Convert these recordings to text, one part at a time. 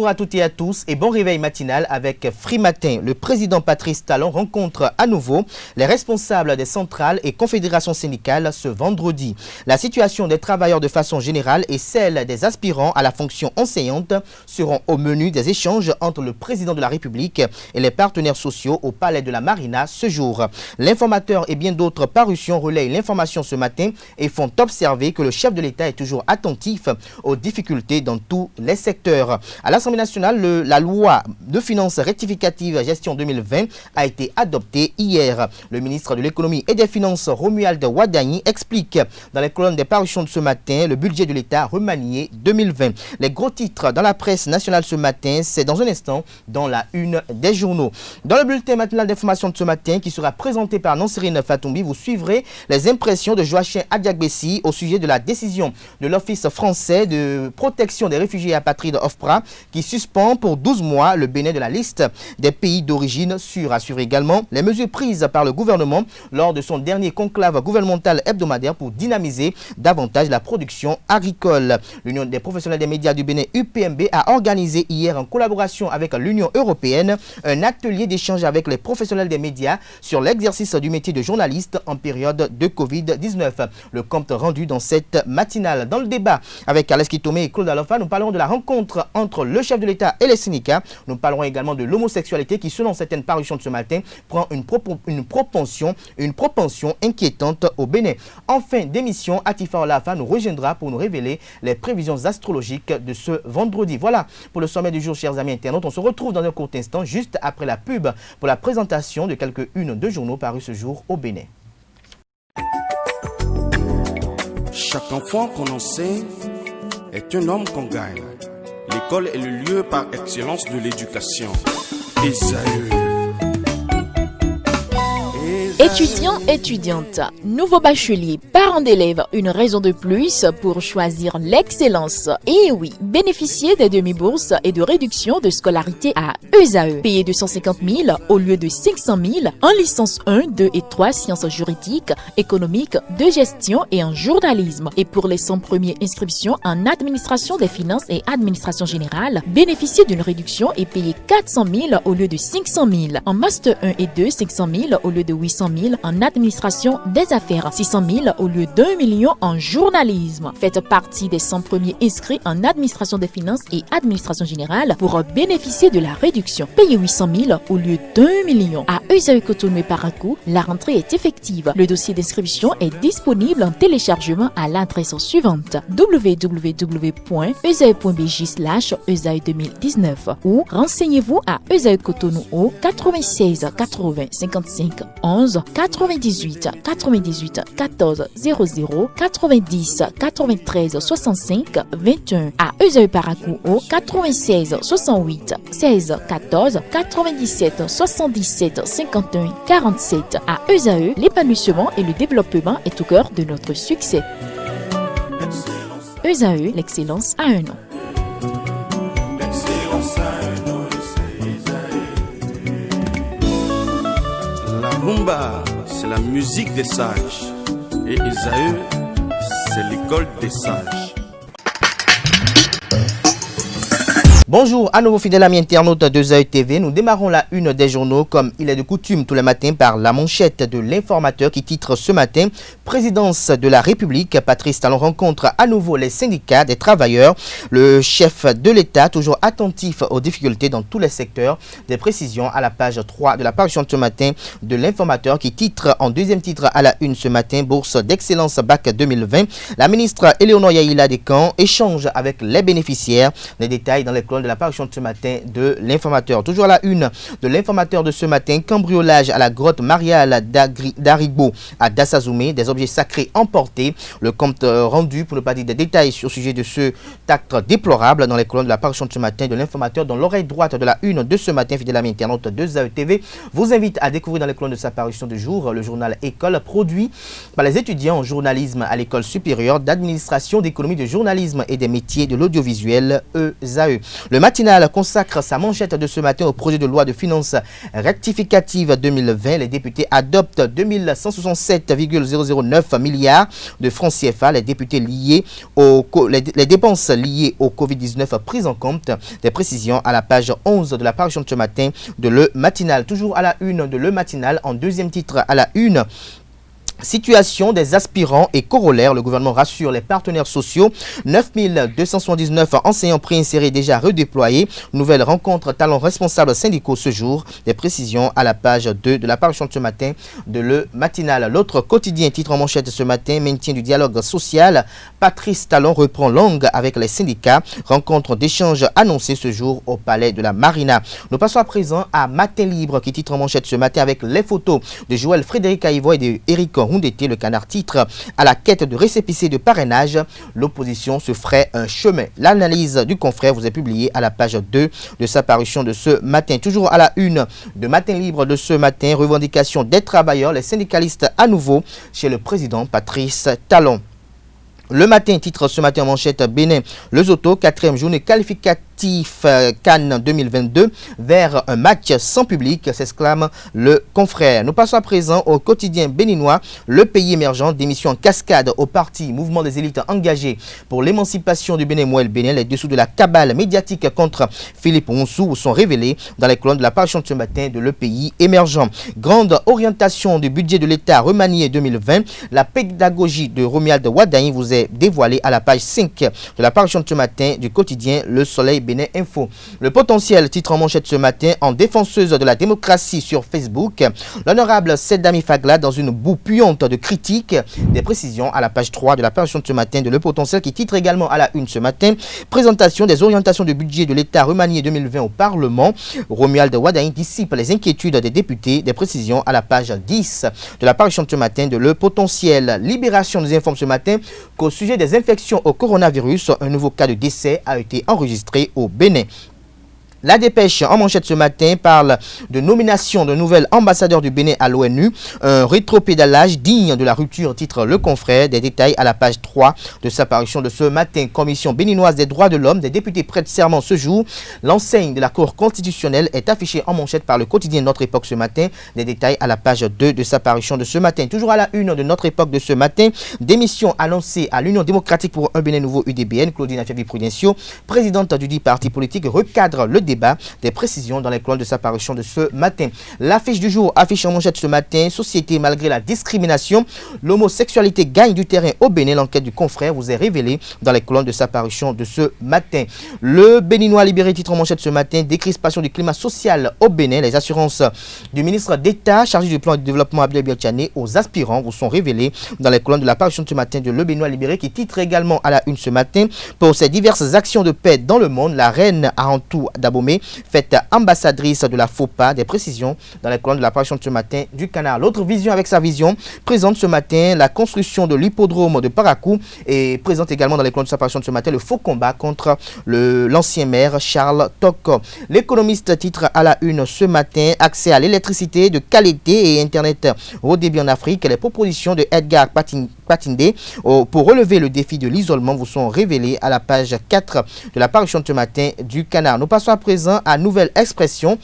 Bonjour à toutes et à tous et bon réveil matinal avec Free Matin. Le président Patrice Talon rencontre à nouveau les responsables des centrales et confédérations syndicales ce vendredi. La situation des travailleurs de façon générale et celle des aspirants à la fonction enseignante seront au menu des échanges entre le président de la République et les partenaires sociaux au Palais de la Marina ce jour. L'informateur et bien d'autres parutions relayent l'information ce matin et font observer que le chef de l'État est toujours attentif aux difficultés dans tous les secteurs. À l'Assemblée nationale, la loi de finances rectificative gestion 2020 a été adoptée hier. Le ministre de l'économie et des finances, Romuald Wadani, explique dans les colonnes des parutions de ce matin le budget de l'État remanié 2020. Les gros titres dans la presse nationale ce matin, c'est dans un instant dans la une des journaux. Dans le bulletin matinal d'information de ce matin qui sera présenté par Nonsérine Fatoumbi, vous suivrez les impressions de Joachim Adiagbessi au sujet de la décision de l'Office français de protection des réfugiés et apatrides OFPRA qui suspend pour 12 mois le Bénin de la liste des pays d'origine sûrs. À suivre également les mesures prises par le gouvernement lors de son dernier conclave gouvernemental hebdomadaire pour dynamiser davantage la production agricole. L'Union des professionnels des médias du Bénin, UPMB, a organisé hier en collaboration avec l'Union européenne un atelier d'échange avec les professionnels des médias sur l'exercice du métier de journaliste en période de Covid-19. Le compte rendu dans cette matinale. Dans le débat avec Alex Tomé et Claude Alofa, nous parlerons de la rencontre entre le chef de l'État et les syndicats. Nous parlerons également de l'homosexualité qui, selon certaines parutions de ce matin, prend une propension inquiétante au Bénin. En fin d'émission, Atifa Olafa nous rejoindra pour nous révéler les prévisions astrologiques de ce vendredi. Voilà pour le sommet du jour, chers amis internautes. On se retrouve dans un court instant, juste après la pub, pour la présentation de quelques-unes de journaux parus ce jour au Bénin. Chaque enfant qu'on enseigne est un homme qu'on gagne. L'école est le lieu par excellence de l'éducation. Esaü. Étudiants, étudiantes, nouveaux bacheliers, parents d'élèves, une raison de plus pour choisir l'excellence. Et oui, bénéficier des demi-bourses et de réduction de scolarité à ESAE. Payer 250 000 au lieu de 500 000 en licence 1, 2 et 3 sciences juridiques, économiques, de gestion et en journalisme. Et pour les 100 premières inscriptions en administration des finances et administration générale, bénéficier d'une réduction et payer 400 000 au lieu de 500 000. En master 1 et 2, 500 000 au lieu de 800 000 en administration des affaires, 600 000 au lieu d'1 million en journalisme. Faites partie des 100 premiers inscrits en administration des finances et administration générale pour bénéficier de la réduction. Payez 800 000 au lieu d'1 million. À ESAE Cotonou et Parakou, la rentrée est effective. Le dossier d'inscription est disponible en téléchargement à l'adresse suivante www.esae.bj/ESAE 2019 ou renseignez-vous à ESAE Cotonou au 96 80 55 11 98 98 14 00 90 93 65 21 à ESAE Parakou au 96 68 16 14 97 77 51 47 à ESAE, l'épanouissement et le développement est au cœur de notre succès. ESAE, l'excellence a un nom. La rumba, c'est la musique des sages. Et Esaü, c'est l'école des sages. Bonjour à nouveau fidèles amis internautes de ESAE TV. Nous démarrons la une des journaux comme il est de coutume tous les matins par la manchette de l'informateur qui titre ce matin « Présidence de la République, Patrice Talon rencontre à nouveau les syndicats des travailleurs. Le chef de l'État toujours attentif aux difficultés dans tous les secteurs ». Des précisions à la page 3 de la parution de ce matin de l'informateur qui titre en deuxième titre à la une ce matin « Bourse d'excellence Bac 2020 ». La ministre Éléonore Yaïla Descamps échange avec les bénéficiaires. Les détails dans les colonnes de la parution de ce matin de l'informateur. Toujours à la une de l'informateur de ce matin, cambriolage à la grotte mariale d'Aribo à Dassazoumé, des objets sacrés emportés. Le compte rendu, pour ne pas dire des détails sur le sujet de ce acte déplorable dans les colonnes de la parution de ce matin de l'informateur dans l'oreille droite de la une de ce matin, fidèle ami internaute de ESAE TV, vous invite à découvrir dans les colonnes de sa parution du jour le journal École produit par les étudiants en journalisme à l'école supérieure d'administration d'économie de journalisme et des métiers de l'audiovisuel ESAE. Le matinal consacre sa manchette de ce matin au projet de loi de finances rectificative 2020. Les députés adoptent 2167,009 milliards de francs CFA. Les députés les dépenses liées au Covid-19 prises en compte. Des précisions à la page 11 de la parution de ce matin de Le Matinal. Toujours à la une de Le Matinal, en deuxième titre à la une. Situation des aspirants et corollaires. Le gouvernement rassure les partenaires sociaux. 9279 enseignants préinsérés déjà redéployés. Nouvelle rencontre talents responsables syndicaux ce jour. Des précisions à la page 2 de la parution de ce matin de Le Matinal. L'autre quotidien, titre en manchette ce matin, maintien du dialogue social. Patrice Talon reprend langue avec les syndicats. Rencontre d'échange annoncée ce jour au palais de la Marina. Nous passons à présent à Matin Libre qui titre en manchette ce matin avec les photos de Joël Frédéric Aïvo et de Éric Roundété. Le Canard titre à la quête de récépissé de parrainage. L'opposition se ferait un chemin. L'analyse du confrère vous est publiée à la page 2 de sa parution de ce matin. Toujours à la une de Matin Libre de ce matin, revendication des travailleurs, les syndicalistes à nouveau chez le président Patrice Talon. Le matin titre ce matin en manchette Bénin, le Zoto, 4e journée qualificative Cannes 2022 vers un match sans public, s'exclame le confrère. Nous passons à présent au quotidien béninois, le pays émergent, démission en cascade au parti Mouvement des élites engagés pour l'émancipation du Bénin Mouel Bénin. Les dessous de la cabale médiatique contre Philippe Onsou sont révélés dans les colonnes de la parution de ce matin de Le Pays émergent. Grande orientation du budget de l'État remanié 2020. La pédagogie de Romuald Wadain vous est dévoilée à la page 5 de la parution de ce matin du quotidien Le Soleil Bénin Info. Le potentiel titre en manchette ce matin en défenseuse de la démocratie sur Facebook. L'honorable Sedami Fagla dans une boue puante de critiques. Des précisions à la page 3 de la parution de ce matin de Le Potentiel qui titre également à la une ce matin. Présentation des orientations du budget de l'État remanié 2020 au Parlement. Romuald Wadain dissipe les inquiétudes des députés. Des précisions à la page 10 de la parution de ce matin de Le Potentiel. Libération nous informe ce matin qu'au sujet des infections au coronavirus, un nouveau cas de décès a été enregistré au Bénin. La dépêche en manchette ce matin parle de nomination de nouvel ambassadeur du Bénin à l'ONU. Un rétropédalage digne de la rupture, titre le confrère. Des détails à la page 3 de sa parution de ce matin. Commission béninoise des droits de l'homme. Des députés prêtent serment ce jour. L'enseigne de la Cour constitutionnelle est affichée en manchette par le quotidien Notre Époque ce matin. Des détails à la page 2 de sa parution de ce matin. Toujours à la une de Notre Époque de ce matin. Démission annoncée à l'Union démocratique pour un Bénin nouveau UDBN. Claudine Afiavi-Prudencio, présidente du dit parti politique, recadre le débat. Des précisions dans les colonnes de sa parution de ce matin. L'affiche du jour affiche en manchette ce matin. Société malgré la discrimination. L'homosexualité gagne du terrain au Bénin. L'enquête du confrère vous est révélée dans les colonnes de sa parution de ce matin. Le Béninois libéré titre en manchette ce matin. Décrispation du climat social au Bénin. Les assurances du ministre d'État chargé du plan de développement Abdel Bieltchane aux aspirants vous sont révélées dans les colonnes de la parution de ce matin de Le Béninois libéré qui titre également à la une ce matin. Pour ses diverses actions de paix dans le monde, la reine Arantou Dabomé faite ambassadrice de la FOPA. Des précisions dans les colonnes de la parution de ce matin du Canard. L'autre vision avec sa vision présente ce matin la construction de l'hippodrome de Parakou et présente également dans les colonnes de sa parution de ce matin le faux combat contre l'ancien maire Charles Toko. L'économiste titre à la une ce matin accès à l'électricité de qualité et internet haut débit en Afrique. Les propositions de Edgar Patindé pour relever le défi de l'isolement vous sont révélées à la page 4 de la parution de ce matin du Canard. Nous passons à présent à Nouvelle Expression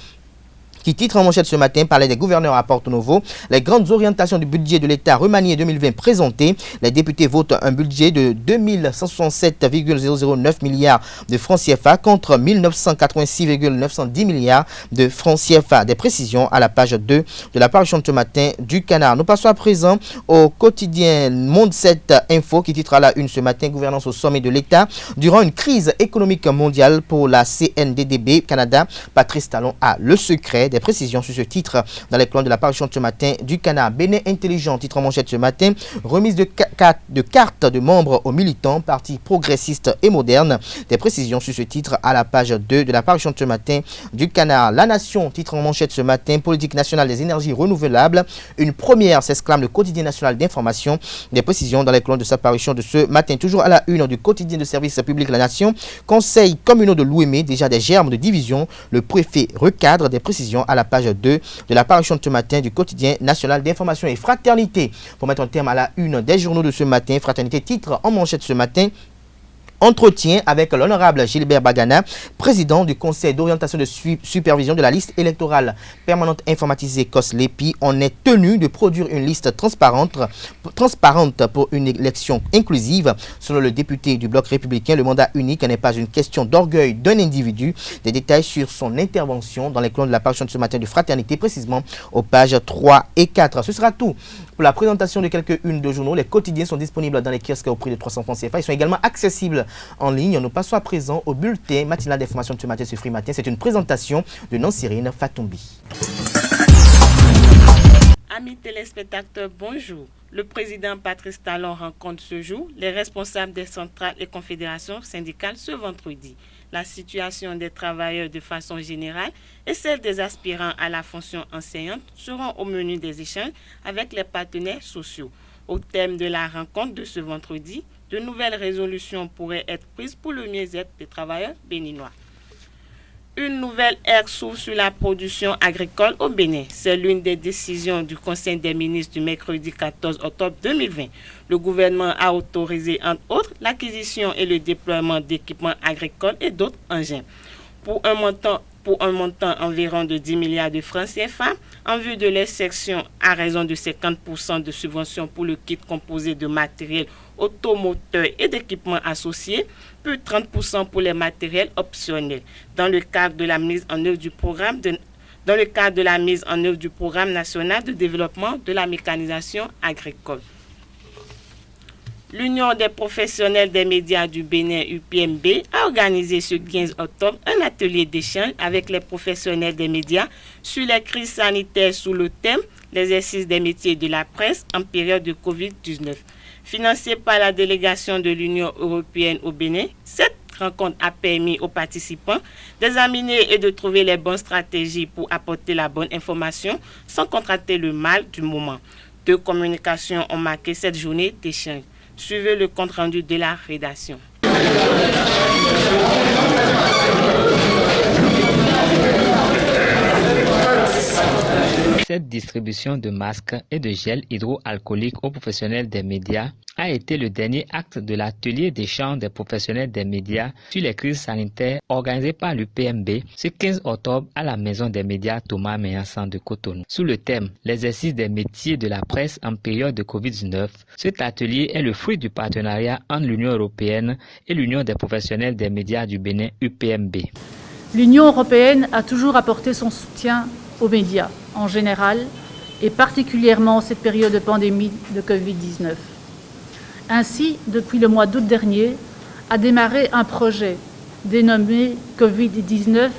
qui titre en manchette ce matin parlait des gouverneurs à Porto Novo. Les grandes orientations du budget de l'État remanié 2020 présentées. Les députés votent un budget de 2167,009 milliards de francs CFA contre 1986,910 milliards de francs CFA. Des précisions à la page 2 de la parution de ce matin du Canard. Nous passons à présent au quotidien Monde 7 Info qui titre à la une ce matin gouvernance au sommet de l'État durant une crise économique mondiale pour la CNDDB Canada. Patrice Talon a le secret. Des précisions sur ce titre dans les colonnes de la parution de ce matin du Canard. Bénin intelligent, titre en manchette ce matin. Remise de cartes de membres aux militants, parti progressiste et moderne. Des précisions sur ce titre à la page 2 de la parution de ce matin du Canard. La Nation, titre en manchette ce matin. Politique nationale des énergies renouvelables. Une première, s'exclame le quotidien national d'information. Des précisions dans les colonnes de sa parution de ce matin. Toujours à la une du quotidien de service public La Nation. Conseil communaux de l'Ouémé, déjà des germes de division. Le préfet recadre. Des précisions à la page 2 de la parution de ce matin du quotidien national d'information et fraternité. Pour mettre un terme à la une des journaux de ce matin, fraternité titre en manchette ce matin. Entretien avec l'honorable Gilbert Bagana, président du conseil d'orientation de supervision de la liste électorale permanente informatisée COS-LEPI. On est tenu de produire une liste transparente pour une élection inclusive. Selon le député du Bloc républicain, le mandat unique n'est pas une question d'orgueil d'un individu. Des détails sur son intervention dans les colonnes de la parution de ce matin de Fraternité, précisément aux pages 3 et 4. Ce sera tout pour la présentation de quelques-unes de journaux. Les quotidiens sont disponibles dans les kiosques au prix de 300 francs CFA. Ils sont également accessibles en ligne. Nous passons à présent au bulletin matinal d'information de ce matin sur Free Matin. C'est une présentation de Nancirine Fatoumbi. Amis téléspectateurs, bonjour. Le président Patrice Talon rencontre ce jour les responsables des centrales et confédérations syndicales ce vendredi. La situation des travailleurs de façon générale et celle des aspirants à la fonction enseignante seront au menu des échanges avec les partenaires sociaux. Au thème de la rencontre de ce vendredi, de nouvelles résolutions pourraient être prises pour le mieux-être des travailleurs béninois. Une nouvelle ère s'ouvre sur la production agricole au Bénin. C'est l'une des décisions du Conseil des ministres du mercredi 14 octobre 2020. Le gouvernement a autorisé, entre autres, l'acquisition et le déploiement d'équipements agricoles et d'autres engins. Pour un montant environ de 10 milliards de francs CFA, en vue de l'exception à raison de 50% de subventions pour le kit composé de matériel automoteur et d'équipements associés, puis 30% pour les matériels optionnels, dans le cadre de la mise en œuvre du programme national de développement de la mécanisation agricole. L'Union des professionnels des médias du Bénin, UPMB, a organisé ce 15 octobre un atelier d'échange avec les professionnels des médias sur les crises sanitaires sous le thème « L'exercice des métiers de la presse en période de Covid-19 ». Financée par la délégation de l'Union européenne au Bénin, cette rencontre a permis aux participants d'examiner et de trouver les bonnes stratégies pour apporter la bonne information sans contracter le mal du moment. 2 communications ont marqué cette journée d'échange. Suivez le compte-rendu de la rédaction. Cette distribution de masques et de gel hydroalcoolique aux professionnels des médias a été le dernier acte de l'atelier d'échange des professionnels des médias sur les crises sanitaires organisé par l'UPMB ce 15 octobre à la Maison des médias Thomas Meillassan de Cotonou. Sous le thème « L'exercice des métiers de la presse en période de Covid-19 », cet atelier est le fruit du partenariat entre l'Union européenne et l'Union des professionnels des médias du Bénin, UPMB. L'Union européenne a toujours apporté son soutien aux médias en général et particulièrement en cette période de pandémie de Covid-19. Ainsi, depuis le mois d'août dernier, a démarré un projet dénommé Covid-19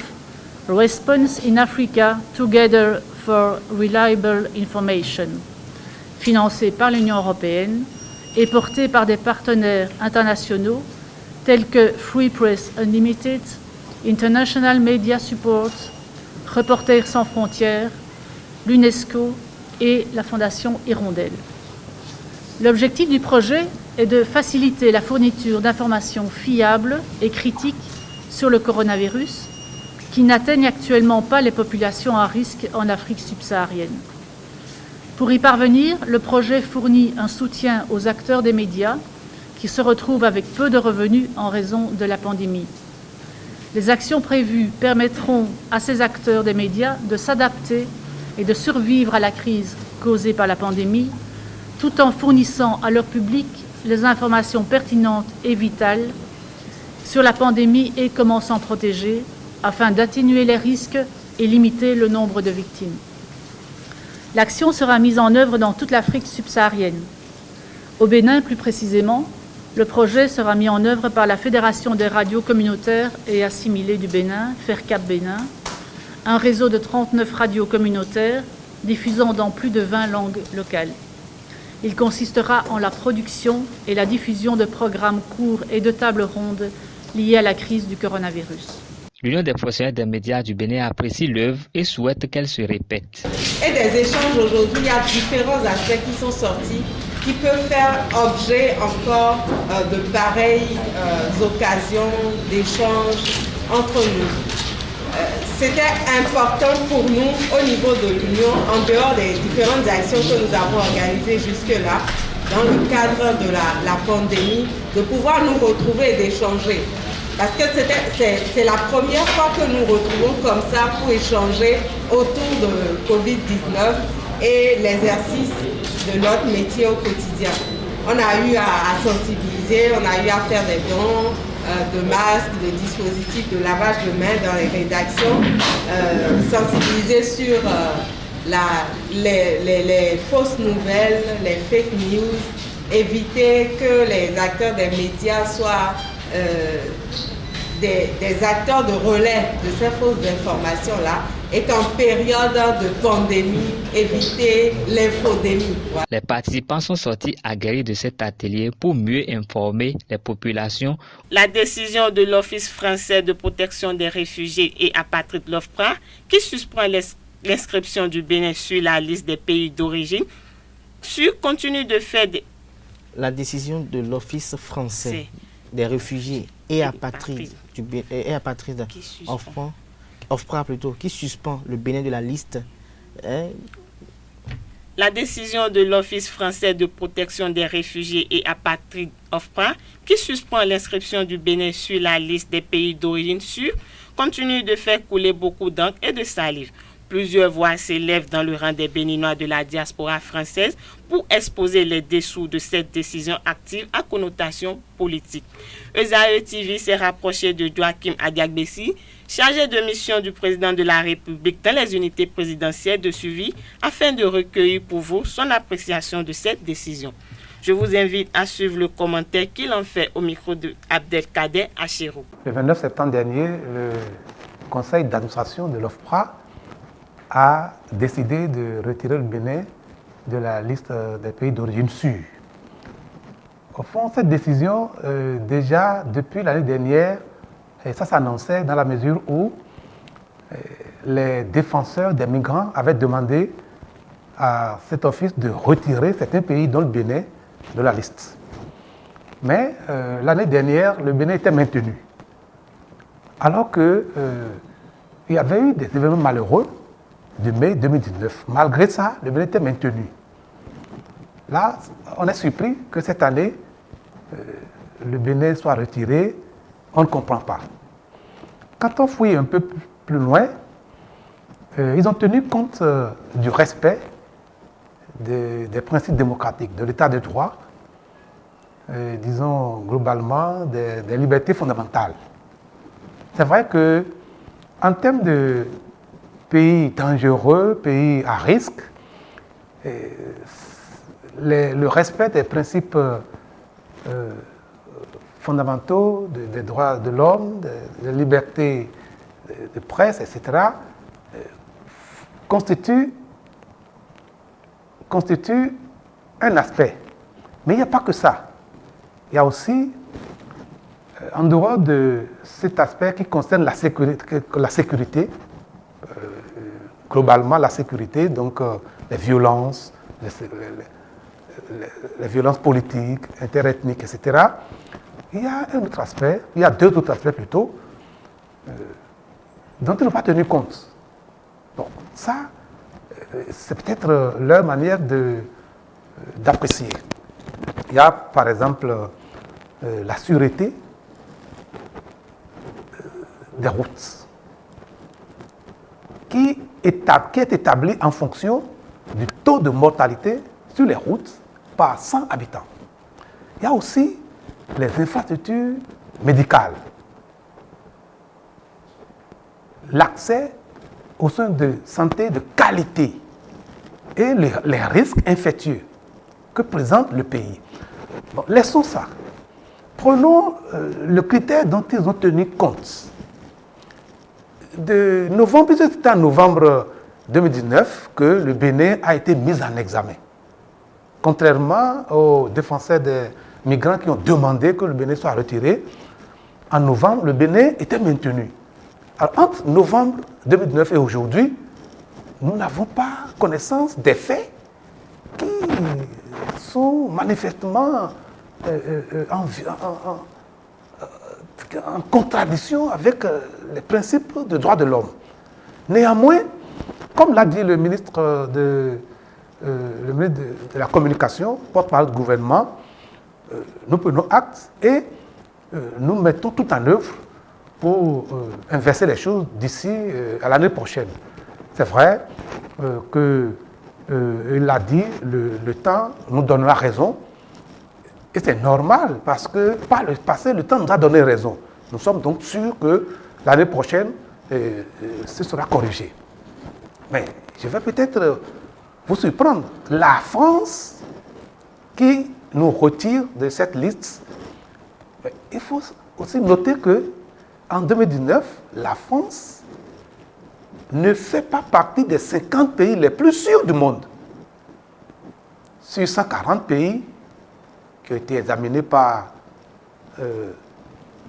Response in Africa Together for Reliable Information, financé par l'Union européenne et porté par des partenaires internationaux tels que Free Press Unlimited, International Media Support, Reporters sans frontières, l'UNESCO et la Fondation Hirondelle. L'objectif du projet est de faciliter la fourniture d'informations fiables et critiques sur le coronavirus qui n'atteignent actuellement pas les populations à risque en Afrique subsaharienne. Pour y parvenir, le projet fournit un soutien aux acteurs des médias qui se retrouvent avec peu de revenus en raison de la pandémie. Les actions prévues permettront à ces acteurs des médias de s'adapter et de survivre à la crise causée par la pandémie, tout en fournissant à leur public les informations pertinentes et vitales sur la pandémie et comment s'en protéger, afin d'atténuer les risques et limiter le nombre de victimes. L'action sera mise en œuvre dans toute l'Afrique subsaharienne. Au Bénin, plus précisément, le projet sera mis en œuvre par la Fédération des radios communautaires et assimilées du Bénin, FERCAP Bénin, un réseau de 39 radios communautaires diffusant dans plus de 20 langues locales. Il consistera en la production et la diffusion de programmes courts et de tables rondes liés à la crise du coronavirus. L'Union des professionnels des médias du Bénin apprécie l'œuvre et souhaite qu'elle se répète. Et des échanges aujourd'hui, il y a différents aspects qui sont sortis qui peuvent faire objet encore de pareilles occasions d'échanges entre nous. C'était important pour nous au niveau de l'Union, en dehors des différentes actions que nous avons organisées jusque-là, dans le cadre de la pandémie, de pouvoir nous retrouver et d'échanger. Parce que c'est la première fois que nous retrouvons comme ça pour échanger autour de Covid-19 et l'exercice de notre métier au quotidien. On a eu à sensibiliser, on a eu à faire des dons de masques, de dispositifs de lavage de mains dans les rédactions, sensibiliser sur les fausses nouvelles, les fake news, éviter que les acteurs des médias soient des acteurs de relais de ces fausses informations-là, et qu'en période de pandémie, éviter l'infodémie. Voilà. Les participants sont sortis aguerris de cet atelier pour mieux informer les populations. La décision de l'Office français de protection des réfugiés et apatrides, l'OFPRA, qui suspend l'inscription du Bénin sur la liste des pays d'origine, continue de faire La décision de l'Office français des réfugiés et apatrides OFPRA plutôt, qui suspend le Bénin de la liste. La décision de l'Office français de protection des réfugiés et apatrides, OFPRA, qui suspend l'inscription du Bénin sur la liste des pays d'origine sûre, continue de faire couler beaucoup d'encre et de salive. Plusieurs voix s'élèvent dans le rang des Béninois de la diaspora française pour exposer les dessous de cette décision active à connotation politique. ESAE TV s'est rapproché de Joachim Adiagbessi, chargé de mission du président de la République dans les unités présidentielles de suivi, afin de recueillir pour vous son appréciation de cette décision. Je vous invite à suivre le commentaire qu'il en fait au micro de Abdelkader Achero. Le 29 septembre dernier, le conseil d'administration de l'OFPRA a décidé de retirer le Bénin de la liste des pays d'origine sûre. Au fond, cette décision, déjà depuis l'année dernière, et ça s'annonçait dans la mesure où les défenseurs des migrants avaient demandé à cet office de retirer certains pays, dont le Bénin, de la liste. Mais l'année dernière, le Bénin était maintenu. Alors qu'il y avait eu des événements malheureux de mai 2019. Malgré ça, le Bénin était maintenu. Là, on est surpris que cette année, le Bénin soit retiré. On ne comprend pas. Quand on fouille un peu plus loin, ils ont tenu compte du respect des principes démocratiques, de l'état de droit, disons globalement des libertés fondamentales. C'est vrai qu'en termes de pays dangereux, pays à risque, le respect des principes fondamentaux, des droits de l'homme, des libertés de presse, etc., constitue un aspect. Mais il n'y a pas que ça. Il y a aussi, en dehors de cet aspect qui concerne la sécurité, globalement la sécurité, donc les violences, les violences politiques, interethniques, etc., il y a un autre aspect, il y a deux autres aspects plutôt, dont ils n'ont pas tenu compte. Donc ça, c'est peut-être leur manière d'apprécier. Il y a par exemple la sûreté des routes, qui est établie en fonction du taux de mortalité sur les routes par 100 habitants. Il y a aussi les infrastructures médicales, l'accès aux soins de santé de qualité et les risques infectieux que présente le pays. Bon, laissons ça. Prenons le critère dont ils ont tenu compte. De novembre, puisque c'était en novembre 2019 que le Bénin a été mis en examen. Contrairement aux défenseurs des migrants qui ont demandé que le Bénin soit retiré, en novembre, le Bénin était maintenu. Alors, entre novembre 2019 et aujourd'hui, nous n'avons pas connaissance des faits qui sont manifestement en contradiction avec les principes de droits de l'homme. Néanmoins, comme l'a dit le ministre le ministre de la Communication, porte-parole du gouvernement, nous prenons acte et nous mettons tout en œuvre pour inverser les choses d'ici à l'année prochaine. C'est vrai qu'il l'a dit, le temps nous donnera raison. Et c'est normal parce que par le passé, le temps nous a donné raison. Nous sommes donc sûrs que l'année prochaine, ce sera corrigé. Mais je vais peut-être vous surprendre. La France qui nous retire de cette liste, il faut aussi noter qu'en 2019, la France ne fait pas partie des 50 pays les plus sûrs du monde. Sur 140 pays qui ont été examinés par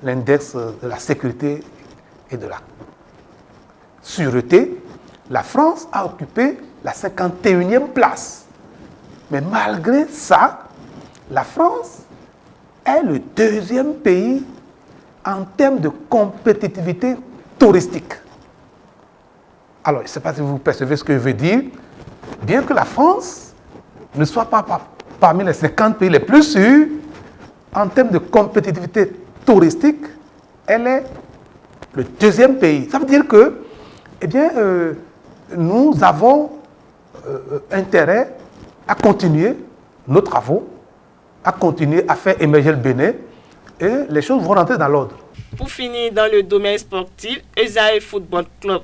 l'index de la sécurité et de la sûreté, la France a occupé la 51e place. Mais malgré ça, la France est le deuxième pays en termes de compétitivité touristique. Alors, je ne sais pas si vous percevez ce que je veux dire. Bien que la France ne soit pas parmi les 50 pays les plus sûrs, en termes de compétitivité touristique, elle est le deuxième pays. Ça veut dire que, eh bien, nous avons intérêt à continuer nos travaux, à continuer à faire émerger le Bénin, et les choses vont rentrer dans l'ordre. Pour finir dans le domaine sportif, Esaïe Football Club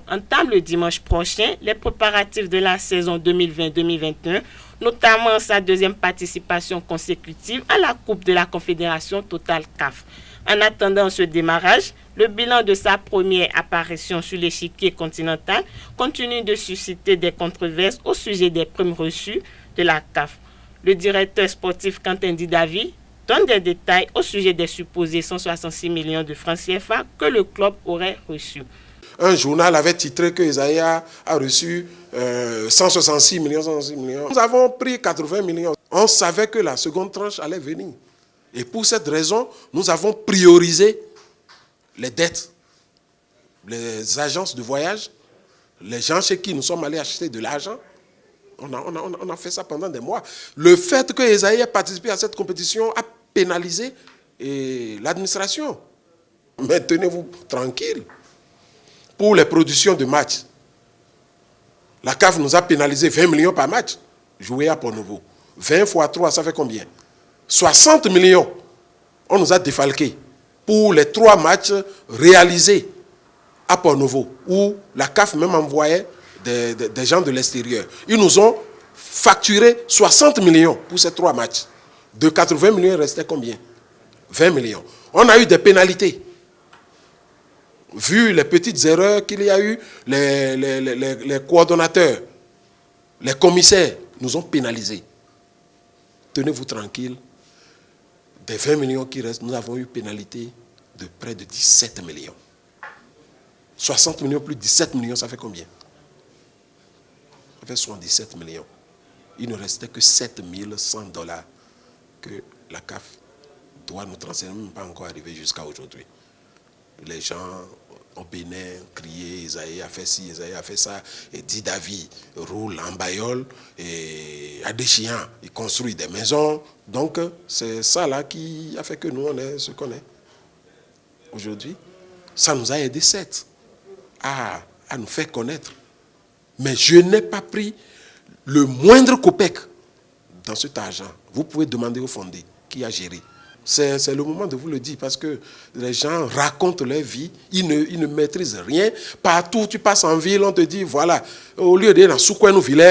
entame le dimanche prochain les préparatifs de la saison 2020-2021, notamment sa deuxième participation consécutive à la Coupe de la Confédération Total CAF. En attendant ce démarrage, le bilan de sa première apparition sur l'échiquier continental continue de susciter des controverses au sujet des primes reçues de la CAF. Le directeur sportif Quentin Didavi donne des détails au sujet des supposés 166 millions de francs CFA que le club aurait reçus. Un journal avait titré que Esaïe a reçu 166 millions. Nous avons pris 80 millions. On savait que la seconde tranche allait venir. Et pour cette raison, nous avons priorisé les dettes, les agences de voyage, les gens chez qui nous sommes allés acheter de l'argent. On a fait ça pendant des mois. Le fait que Esaïe ait participé à cette compétition a pénalisé l'administration. Mais tenez-vous tranquille. Pour les productions de matchs, la CAF nous a pénalisé 20 millions par match joué à Port-Nouveau. 20 fois 3, ça fait combien? 60 millions. On nous a défalqué pour les 3 matchs réalisés à Port-Nouveau, où la CAF même envoyait des gens de l'extérieur. Ils nous ont facturé 60 millions pour ces 3 matchs. De 80 millions, il restait combien? 20 millions. On a eu des pénalités. Vu les petites erreurs qu'il y a eu, les coordonnateurs, les commissaires nous ont pénalisés. Tenez-vous tranquille. Des 20 millions qui restent, nous avons eu pénalité de près de 17 millions. 60 millions plus 17 millions, ça fait combien? Ça fait 77 millions. Il ne restait que 7 100 $ que la CAF doit nous transférer, même pas encore arrivé jusqu'à aujourd'hui. Les gens au Bénin criaient, Esaïe a fait ci, Esaïe a fait ça, et Didavi roule en baïole, et à Déchiant, il construit des maisons. Donc, c'est ça là qui a fait que nous, on est ce qu'on est aujourd'hui. Ça nous a aidé, certes, à nous faire connaître. Mais je n'ai pas pris le moindre copec dans cet argent. Vous pouvez demander au fondé qui a géré. C'est le moment de vous le dire parce que les gens racontent leur vie, ils ne maîtrisent rien. Partout où tu passes en ville, on te dit, voilà, au lieu d'aller dans Soukoué, nous villes,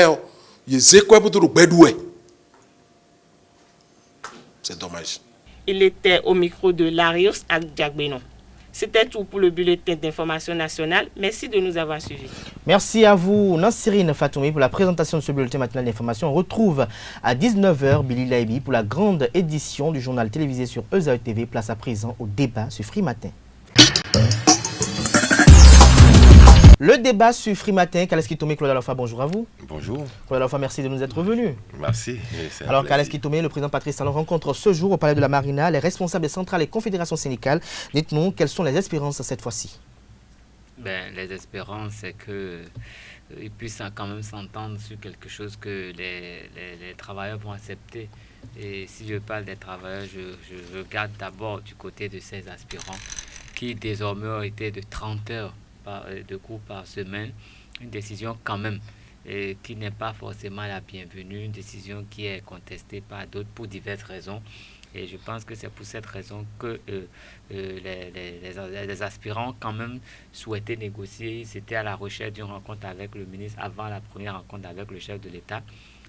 c'est dommage. Il était au micro de Larios Agdiagbenon. C'était tout pour le bulletin d'information nationale. Merci de nous avoir suivis. Merci à vous, Nassirine Fatoumi, pour la présentation de ce bulletin matinal d'information. On retrouve à 19h Billy Laibi pour la grande édition du journal télévisé sur Esaïe TV. Place à présent au débat sur Free Matin. Le débat sur Free Matin, Kaleski Tomé, Claude Alofa, bonjour à vous. Bonjour. Claude Alofa, merci de nous être venus. Merci. Alors, Kaleski Tomé, le président Patrice Talon rencontre ce jour au Palais de la Marina les responsables des centrales et confédérations syndicales. Dites-nous, quelles sont les espérances cette fois-ci? Les espérances, c'est qu'ils puissent quand même s'entendre sur quelque chose que les travailleurs vont accepter. Et si je parle des travailleurs, je regarde d'abord du côté de ces aspirants qui désormais ont été de 30 heures de cours par semaine. Une décision quand même qui n'est pas forcément la bienvenue, une décision qui est contestée par d'autres pour diverses raisons. Et je pense que c'est pour cette raison que les aspirants quand même souhaitaient négocier. Ils étaient à la recherche d'une rencontre avec le ministre avant la première rencontre avec le chef de l'État.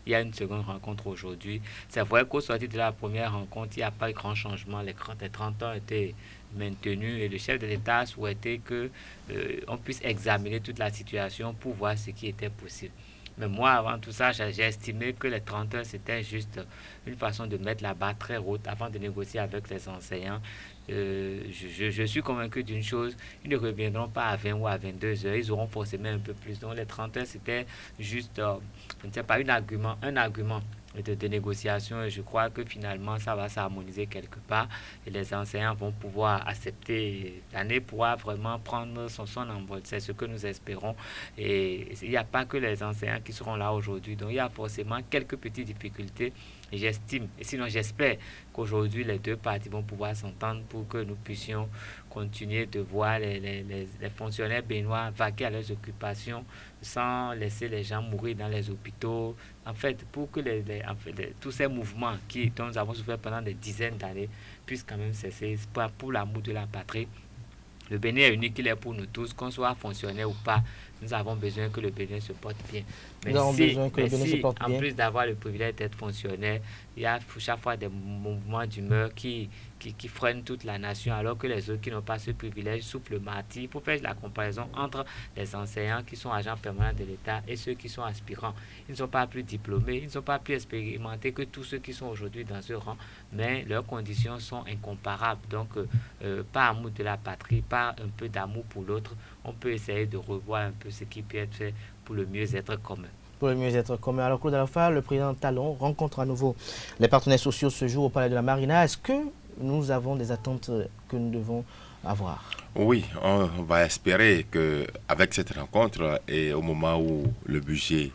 Il y a une seconde rencontre aujourd'hui. C'est vrai qu'au sortir de la première rencontre, il n'y a pas eu grand changement. Les 30 ans étaient maintenus et le chef de l'État souhaitait qu'on puisse examiner toute la situation pour voir ce qui était possible. Mais moi, avant tout ça, j'ai estimé que les 30 heures, c'était juste une façon de mettre la barre très haute avant de négocier avec les enseignants. Je suis convaincu d'une chose, ils ne reviendront pas à 20 ou à 22 heures, ils auront forcément un peu plus. Donc les 30 heures, c'était juste, je ne sais pas, un argument de négociation, et je crois que finalement ça va s'harmoniser quelque part et les enseignants vont pouvoir accepter, l'année pourra vraiment prendre son envol. C'est ce que nous espérons, et il n'y a pas que les enseignants qui seront là aujourd'hui, donc il y a forcément quelques petites difficultés, et j'estime, et sinon j'espère qu'aujourd'hui les deux parties vont pouvoir s'entendre pour que nous puissions continuer de voir les fonctionnaires béninois vaquer à leurs occupations sans laisser les gens mourir dans les hôpitaux. En fait, pour que tous ces mouvements dont nous avons souffert pendant des dizaines d'années puissent quand même cesser, pour l'amour de la patrie. Le Bénin est unique, il est pour nous tous, qu'on soit fonctionnaire ou pas. Nous avons besoin que le Bénin se porte bien. Mais si en plus d'avoir le privilège d'être fonctionnaire, il y a chaque fois des mouvements d'humeur qui freinent toute la nation, alors que les autres qui n'ont pas ce privilège souffrent le martyre. Il faut faire la comparaison entre les enseignants qui sont agents permanents de l'État et ceux qui sont aspirants. Ils ne sont pas plus diplômés, ils ne sont pas plus expérimentés que tous ceux qui sont aujourd'hui dans ce rang, mais leurs conditions sont incomparables. Donc, par amour de la patrie, par un peu d'amour pour l'autre, on peut essayer de revoir un peu ce qui peut être fait pour le mieux-être commun. Pour le mieux-être commun. Alors, Claude Alpha, le président Talon rencontre à nouveau les partenaires sociaux ce jour au Palais de la Marina. Est-ce que nous avons des attentes que nous devons avoir? Oui, on va espérer qu'avec cette rencontre et au moment où le budget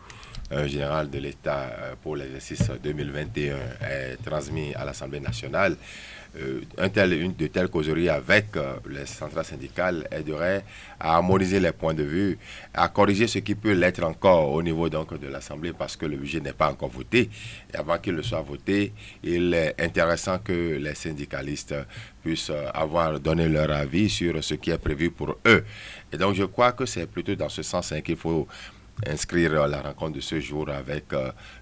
général de l'État pour l'exercice 2021 est transmis à l'Assemblée nationale, une de telles causeries avec les centrales syndicales aiderait à harmoniser les points de vue, à corriger ce qui peut l'être encore au niveau donc de l'Assemblée, parce que le budget n'est pas encore voté. Et avant qu'il le soit voté, il est intéressant que les syndicalistes puissent avoir donné leur avis sur ce qui est prévu pour eux. Et donc je crois que c'est plutôt dans ce sens qu'il faut inscrire la rencontre de ce jour avec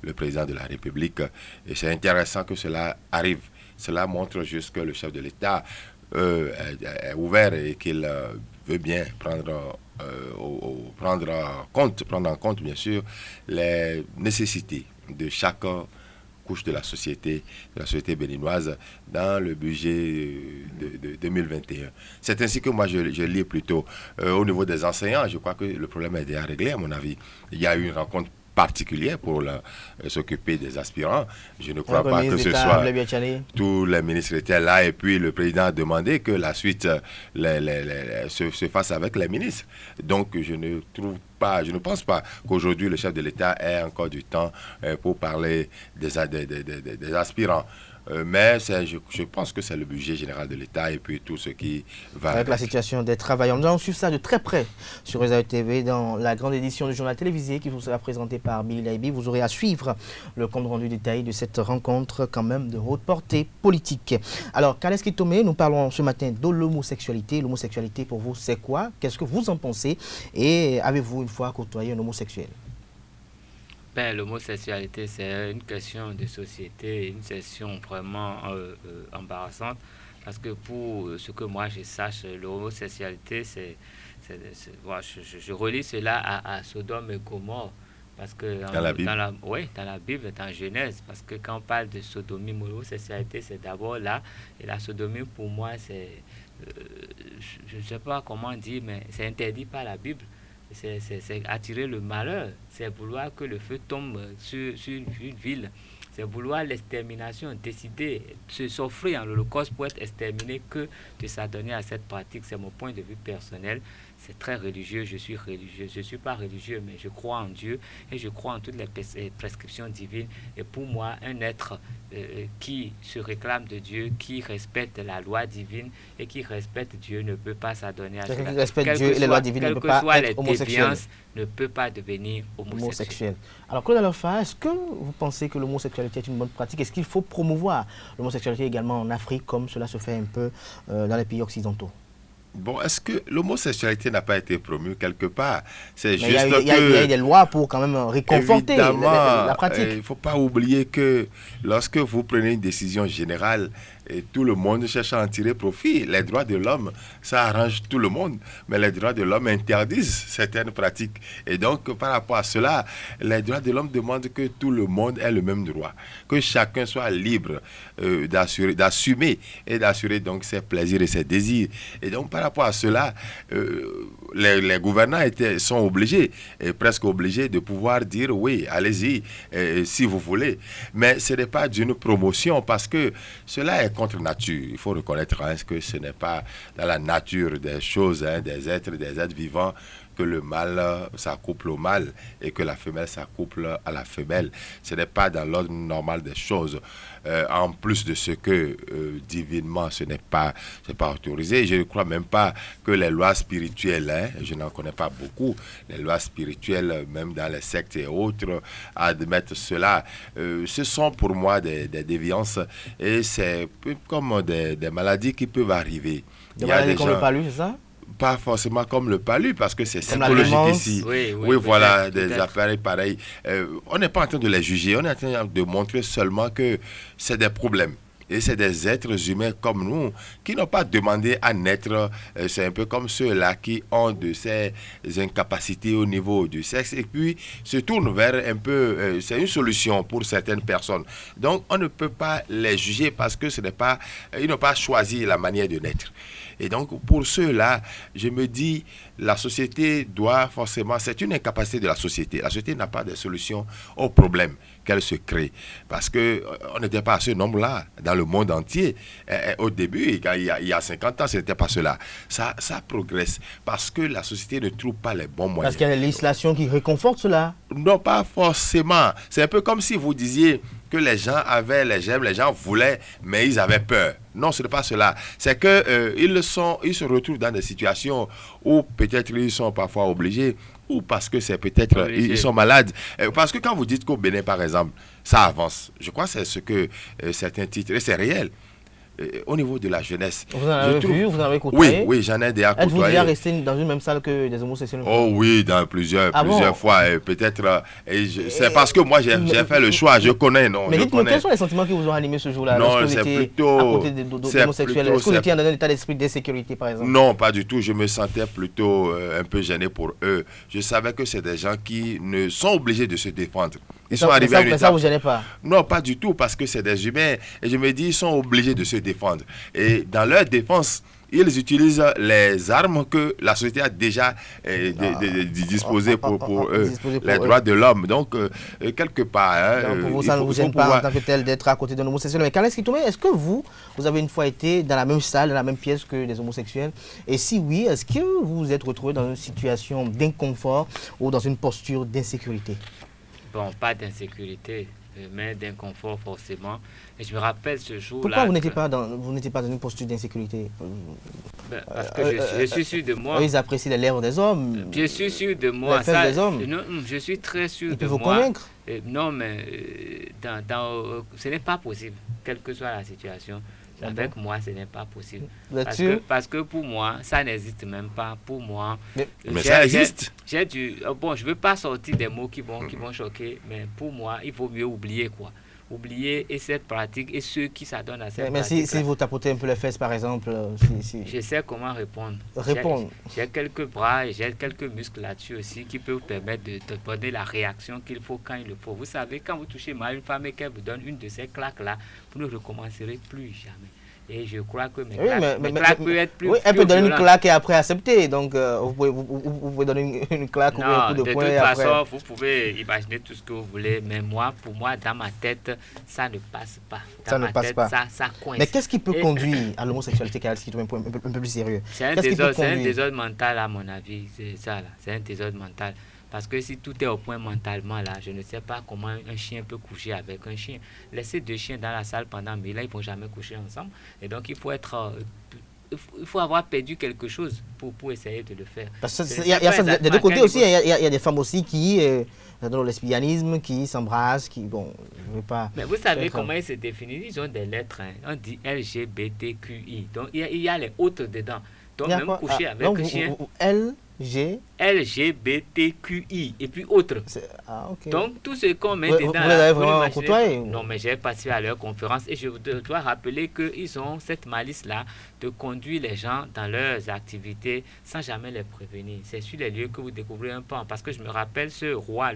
le président de la République. Et c'est intéressant que cela arrive. Cela montre juste que le chef de l'État est ouvert et qu'il veut bien prendre en compte, bien sûr, les nécessités de chaque couche de la société béninoise dans le budget de 2021. C'est ainsi que moi je lis plutôt. Au niveau des enseignants, je crois que le problème est déjà réglé, à mon avis. Il y a eu une rencontre particulière pour s'occuper des aspirants. Je ne crois pas que ce soit... Tous les ministres étaient là et puis le président a demandé que la suite se fasse avec les ministres. Donc je ne pense pas qu'aujourd'hui le chef de l'État ait encore du temps pour parler des aspirants. Mais je pense que c'est le budget général de l'État et puis tout ce qui va... Avec la situation des travailleurs. Nous allons suivre ça de très près sur Réseau TV dans la grande édition du journal télévisé qui vous sera présenté par Billy Laibi. Vous aurez à suivre le compte rendu détaillé de cette rencontre quand même de haute portée politique. Alors, Kaleski Tomé, nous parlons ce matin de l'homosexualité. L'homosexualité pour vous, c'est quoi? Qu'est-ce que vous en pensez? Et avez-vous une fois côtoyé un homosexuel? L'homosexualité, c'est une question de société, une question vraiment embarrassante, parce que pour ce que moi je sache, l'homosexualité, je relis cela à Sodome et Gomorrhe, parce que dans la Bible. Dans la Bible, dans Genèse, parce que quand on parle de sodomie, l'homosexualité, c'est d'abord là, et la sodomie pour moi, c'est, je ne sais pas comment dire, mais c'est interdit par la Bible. C'est attirer le malheur, c'est vouloir que le feu tombe sur une ville. c'est vouloir l'extermination, décider, s'offrir en l'Holocauste pour être exterminé que de s'adonner à cette pratique. C'est mon point de vue personnel. C'est très religieux, je suis religieux. Je ne suis pas religieux, mais je crois en Dieu et je crois en toutes les prescriptions divines. Et pour moi, un être qui se réclame de Dieu, qui respecte la loi divine et qui respecte Dieu ne peut pas s'adonner à cela. Qui respecte Dieu et les lois divines ne peut pas être homosexuel. Ne peut pas devenir homosexuel. Alors, Claude Alofa, est-ce que vous pensez que l'homosexualité est une bonne pratique? Est-ce qu'il faut promouvoir l'homosexualité également en Afrique, comme cela se fait un peu dans les pays occidentaux? Bon, est-ce que l'homosexualité n'a pas été promue quelque part? C'est juste il y a des lois pour quand même réconforter la pratique. Il ne faut pas oublier que lorsque vous prenez une décision générale, et tout le monde cherche à en tirer profit. Les droits de l'homme, ça arrange tout le monde, mais les droits de l'homme interdisent certaines pratiques. Et donc, par rapport à cela, les droits de l'homme demandent que tout le monde ait le même droit, que chacun soit libre d'assumer et d'assurer donc ses plaisirs et ses désirs. Et donc, par rapport à cela, les gouvernants sont obligés, presque obligés de pouvoir dire oui, allez-y, si vous voulez. Mais ce n'est pas d'une promotion parce que cela est contre nature. Il faut reconnaître que ce n'est pas dans la nature des choses, des êtres vivants, que le mâle s'accouple au mâle et que la femelle s'accouple à la femelle. Ce n'est pas dans l'ordre normal des choses. En plus de ce que divinement, ce n'est pas autorisé. Je ne crois même pas que les lois spirituelles, je n'en connais pas beaucoup, les lois spirituelles, même dans les sectes et autres, admettent cela. Ce sont pour moi des déviances et c'est comme des maladies qui peuvent arriver. Des maladies comme le palu, c'est ça? Pas forcément comme le palu, parce que c'est psychologique ici. Oui, voilà, des appareils pareils. On n'est pas en train de les juger, on est en train de montrer seulement que c'est des problèmes. Et c'est des êtres humains comme nous qui n'ont pas demandé à naître. C'est un peu comme ceux-là qui ont de ces incapacités au niveau du sexe et puis se tournent vers un peu... c'est une solution pour certaines personnes. Donc, on ne peut pas les juger parce que ils n'ont pas choisi la manière de naître. Et donc, pour ceux-là, je me dis, la société doit forcément... C'est une incapacité de la société. La société n'a pas de solution aux problèmes qu'elle se crée. Parce qu'on n'était pas à ce nombre-là dans le monde entier. Au début, il y a 50 ans, ce n'était pas cela. Ça progresse. Parce que la société ne trouve pas les bons moyens. Parce qu'il y a la législation qui réconforte cela. Non, pas forcément. C'est un peu comme si vous disiez que les gens avaient les gemmes, les gens voulaient, mais ils avaient peur. Non, ce n'est pas cela. C'est qu'ils se retrouvent dans des situations où peut-être ils sont parfois obligés, ou parce que c'est peut-être ils sont malades. Parce que quand vous dites qu'au Bénin, par exemple, ça avance, je crois que c'est ce que certains titrent, et c'est réel. Au niveau de la jeunesse. Vous en avez vu, vous en avez côtoyé? Oui, j'en ai déjà côtoyé. Êtes-vous déjà resté dans une même salle que des homosexuels? Oh oui, dans plusieurs fois. Peut-être, c'est parce que moi j'ai fait le choix, je connais, non. Mais dites-moi, quels sont les sentiments qui vous ont animé ce jour-là? Non, c'est plutôt... à côté d'homosexuels. Est-ce que vous étiez dans un état d'esprit d'insécurité, par exemple? Non, pas du tout. Je me sentais plutôt un peu gêné pour eux. Je savais que c'est des gens qui ne sont obligés de se défendre. Ils sont arrivés à une étape. Ça ne vous gênait pas? Non, pas du tout, parce que c'est des humains. Et je me dis, ils sont obligés de se défendre. Et dans leur défense, ils utilisent les armes que la société a déjà disposées pour eux, les droits de l'homme. Donc, quelque part... Donc, pour vous, ça ne vous gêne pas en tant que tel d'être à côté d'un homosexuel. Mais Kales Kitoumé, est-ce que vous avez une fois été dans la même salle, dans la même pièce que des homosexuels? Et si oui, est-ce que vous vous êtes retrouvé dans une situation d'inconfort ou dans une posture d'insécurité? Bon, pas d'insécurité, mais d'inconfort forcément. Et je me rappelle ce jour-là... Pourquoi vous n'étiez pas dans une posture d'insécurité? Parce que je suis sûr de moi. Ils apprécient les lèvres des hommes. Je suis sûr de moi. Les fesses des hommes. Non, je suis très sûr de moi. Ils peuvent vous convaincre? Non, mais ce n'est pas possible, quelle que soit la situation. Avec moi, ce n'est pas possible. Parce que pour moi, ça n'existe même pas. Pour moi, mais ça existe. Je ne veux pas sortir des mots qui vont choquer, mais pour moi, il vaut mieux oublier quoi. Oublier et cette pratique et ceux qui s'adonnent à cette pratique. Mais si vous tapotez un peu les fesses, par exemple... Je sais comment répondre. J'ai quelques bras et j'ai quelques muscles là-dessus aussi qui peuvent vous permettre de donner la réaction qu'il faut quand il le faut. Vous savez, quand vous touchez mal une femme et qu'elle vous donne une de ces claques-là, vous ne recommencerez plus jamais. Et je crois que mes mais claques peuvent être plus. Elle peut donner une violentes. claque et après accepter. Donc, vous pouvez donner une claque ou un coup de poing. De toute et après... façon, vous pouvez imaginer tout ce que vous voulez, mais pour moi, dans ma tête, ça ne passe pas. Ça ne passe pas. Ça coince. Mais qu'est-ce qui peut conduire à l'homosexualité, Karel, si tu es un peu plus sérieux? C'est un désordre mental, à mon avis. C'est ça, là. C'est un désordre mental. Parce que si tout est au point mentalement, là, je ne sais pas comment un chien peut coucher avec un chien. Laisser 2 chiens dans la salle pendant 1000 ans, ils ne vont jamais coucher ensemble. Et donc, il faut avoir perdu quelque chose pour essayer de le faire. Parce qu'il y a ça des deux côtés aussi. Il y a des femmes aussi qui, dans le lesbianisme, qui s'embrassent, qui, bon, je ne veux pas... Mais vous savez comment ils se définissent? Ils ont des lettres. Hein. On dit LGBTQI. Donc, il y a les autres dedans. Donc, même coucher avec un chien... LGBTQI et puis autres. Okay. Donc, tout ce qu'on met dedans... Vous l'avez vraiment côtoyé? Non, mais j'ai participé à leur conférence et je dois rappeler qu'ils ont cette malice-là de conduire les gens dans leurs activités sans jamais les prévenir. C'est sur les lieux que vous découvrez un peu. Parce que je me rappelle le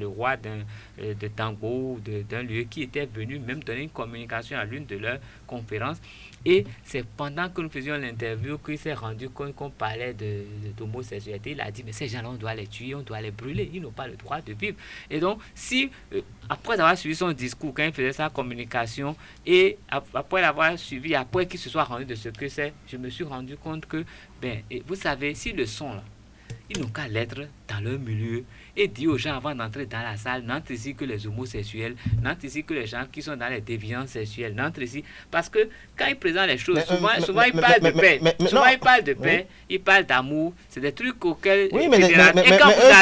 roi de Tango, d'un lieu qui était venu même donner une communication à l'une de leurs conférences. Et c'est pendant que nous faisions l'interview qu'il s'est rendu compte qu'on parlait d'homosexualité. Il a dit, mais ces gens-là, on doit les tuer, on doit les brûler. Ils n'ont pas le droit de vivre. Et donc, si, après avoir suivi son discours, quand il faisait sa communication, et après l'avoir suivi, après qu'il se soit rendu de ce que c'est, je me suis rendu compte que, vous savez, si le son, là, ils n'ont qu'à l'être dans leur milieu et dire aux gens avant d'entrer dans la salle, n'entre ici que les homosexuels, n'entre ici que les gens qui sont dans les déviances sexuelles, n'entre ici. Parce que quand ils présentent les choses, souvent ils parlent de paix. Souvent ils parlent de paix, ils parlent d'amour. C'est des trucs auxquels... Oui, mais eux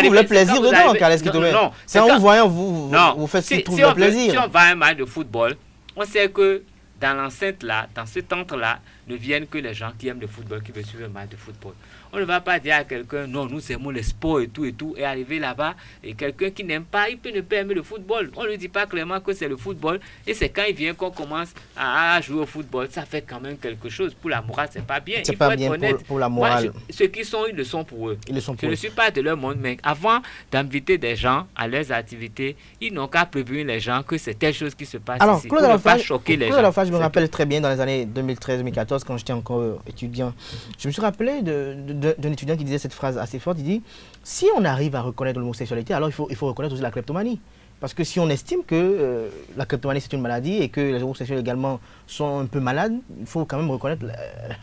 trouvent le plaisir dedans, Karel Skitobé. C'est en vous voyant, vous faites ce trouve le plaisir. Si on va à un match de football, on sait que dans l'enceinte là, dans ce centre-là, ne viennent que les gens qui aiment le football, qui veulent suivre un match de football. On ne va pas dire à quelqu'un, non, nous aimons le sport et tout, et arriver là-bas, et quelqu'un qui n'aime pas, il peut ne pas aimer le football. On ne lui dit pas clairement que c'est le football, et c'est quand il vient qu'on commence à jouer au football. Ça fait quand même quelque chose. Pour la morale, c'est pas bien. C'est pas bien pour la morale. Moi, ceux qui sont, ils le sont pour eux. Je ne suis pas de leur monde, mais avant d'inviter des gens à leurs activités, ils n'ont qu'à prévenir les gens que c'est telle chose qui se passe ici, pour ne pas choquer les gens. Je me rappelle très bien dans les années 2013-2014, quand j'étais encore étudiant, je me suis rappelé d'un étudiant qui disait cette phrase assez forte. Il dit, si on arrive à reconnaître l'homosexualité, alors il faut reconnaître aussi la kleptomanie. Parce que si on estime que la kleptomanie c'est une maladie et que les homosexuels également sont un peu malades, il faut quand même reconnaître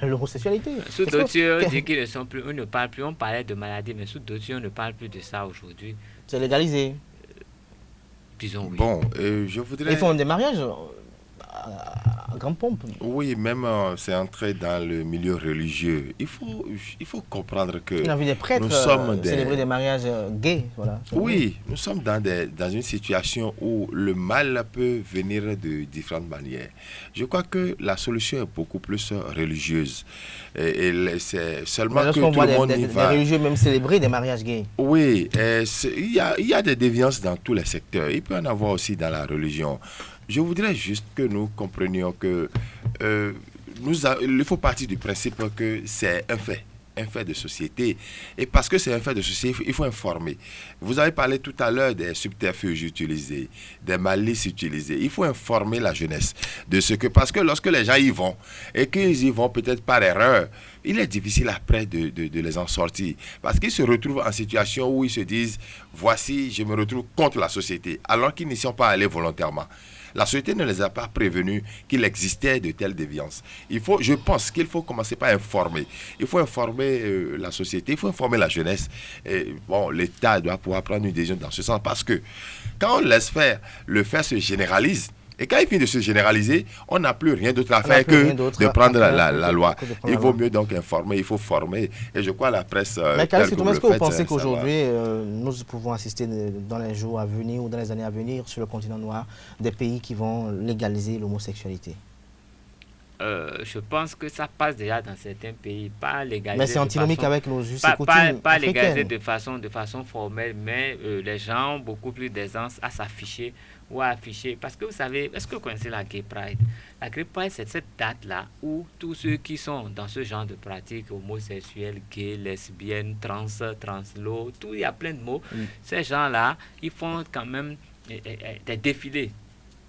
l'homosexualité. Sous d'autres, on dit qu'ils ne sont plus, on ne parle plus, on parlait de maladie, mais sous d'autres, on ne parle plus de ça aujourd'hui. C'est légalisé. Disons oui. Bon, je voudrais... Ils font des mariages à grande pompe. Oui, même c'est entré dans le milieu religieux. Il faut comprendre que on a vu des prêtres célébrer des mariages gays. Voilà. Oui, nous sommes dans une situation où le mal peut venir de différentes manières. Je crois que la solution est beaucoup plus religieuse. Et c'est seulement que tout le monde y va. Des religieux même célébrer des mariages gays. Oui, il y a des déviances dans tous les secteurs. Il peut y en avoir aussi dans la religion. Je voudrais juste que nous comprenions que il faut partir du principe que c'est un fait de société. Et parce que c'est un fait de société, il faut informer. Vous avez parlé tout à l'heure des subterfuges utilisés, des malices utilisées. Il faut informer la jeunesse de ce que... Parce que lorsque les gens y vont, et qu'ils y vont peut-être par erreur, il est difficile après de les en sortir. Parce qu'ils se retrouvent en situation où ils se disent, voici, je me retrouve contre la société, alors qu'ils n'y sont pas allés volontairement. La société ne les a pas prévenus qu'il existait de telles déviances. Je pense qu'il faut commencer par informer. Il faut informer la société, il faut informer la jeunesse. Et, bon, l'État doit pouvoir prendre une décision dans ce sens parce que quand on laisse faire, le fait se généralise. Et quand il finit de se généraliser, on n'a plus rien d'autre à faire que de prendre la loi. Il vaut mieux donc informer, il faut former. Et je crois la presse... Mais Karel Skitobé, est-ce que vous pensez qu'aujourd'hui, nous pouvons assister dans les jours à venir ou dans les années à venir sur le continent noir des pays qui vont légaliser l'homosexualité? Je pense que ça passe déjà dans certains pays, pas légalisé. Mais c'est antinomique avec nos us et coutumes pas légalisé de façon formelle, mais les gens ont beaucoup plus d'aisance à s'afficher ou à afficher. Parce que vous savez, est-ce que vous connaissez la Gay Pride? La Gay Pride, c'est cette date-là où tous ceux qui sont dans ce genre de pratiques, homosexuels, gays, lesbiennes, translo, il y a plein de mots. Ces gens-là, ils font quand même des défilés.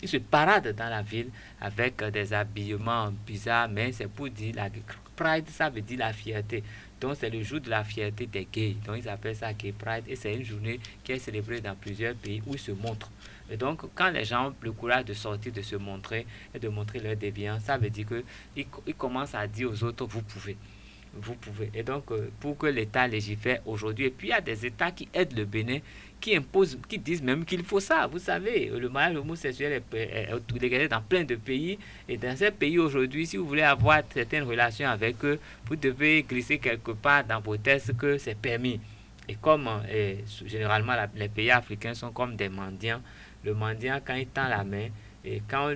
Ils se paradent dans la ville avec des habillements bizarres, mais c'est pour dire la Pride, ça veut dire la fierté. Donc c'est le jour de la fierté des gays. Donc ils appellent ça Gay Pride et c'est une journée qui est célébrée dans plusieurs pays où ils se montrent. Et donc quand les gens ont le courage de sortir, de se montrer et de montrer leur déviance, ça veut dire qu'ils commencent à dire aux autres, vous pouvez. Vous pouvez. Et donc, pour que l'État légifère aujourd'hui, et puis il y a des États qui aident le Bénin, qui imposent, qui disent même qu'il faut ça. Vous savez, le mariage homosexuel est légalisé dans plein de pays. Et dans ces pays aujourd'hui, si vous voulez avoir certaines relations avec eux, vous devez glisser quelque part dans vos textes que c'est permis. Et comme généralement les pays africains sont comme des mendiants, le mendiant, quand il tend la main, et quand